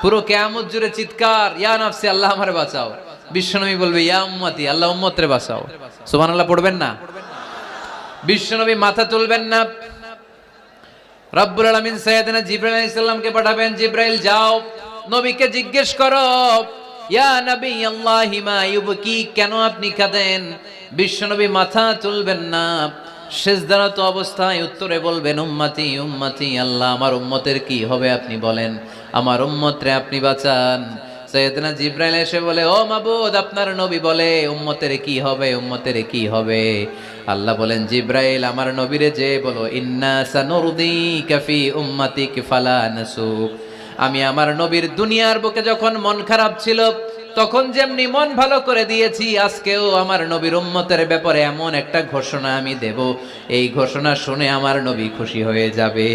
পুরো কিয়ামত জুড়ে চিৎকার, ইয়া নাফসি আল্লাহ আমারে বাঁচাও। বিশ্বনবী বলবে ইয়া উম্মতি আল্লাহ উম্মতরে বাঁচাও। সুবহানাল্লাহ পড়বেন না? বিশ্বনবী মাথা তুলবেন না। রব্বুল আলামিন সাইয়েদনা জিবরাইল আলাইহিস সালামকে পাঠাবেন, জিবরাইল যাও নবীকে জিজ্ঞেস করো, ইয়া নবী আল্লাহি মা ইউবকি, কেন আপনি কাঁদেন? বিশ্বনবী মাথা তুলবেন না, সিজদারত অবস্থায় উত্তরে বলবেন উম্মতি উম্মতি, আল্লাহ আমার উম্মতের কি হবে আপনি বলেন, আমার উম্মতরে আপনি বাঁচান। সাইয়েদনা জিবরাইল এসে বলে, ও মাবুদ আপনার নবী বলে উম্মতের কি হবে, উম্মতের কি হবে? আল্লাহ বলেন, জিবরাইল আমার নবীরে যে বলো, ইন্না সানুরদিকা ফি উম্মাতিক ফালা নাসুক। আমি আমার নবীর দুনিয়ার বুকে যখন মন খারাপ ছিল তখন যেমনি মন ভালো করে দিয়েছি, আজকেও আমার নবীর উম্মতের ব্যাপারে এমন একটা ঘোষণা আমি দেব, এই ঘোষণা শুনে আমার নবী খুশি হয়ে যাবে।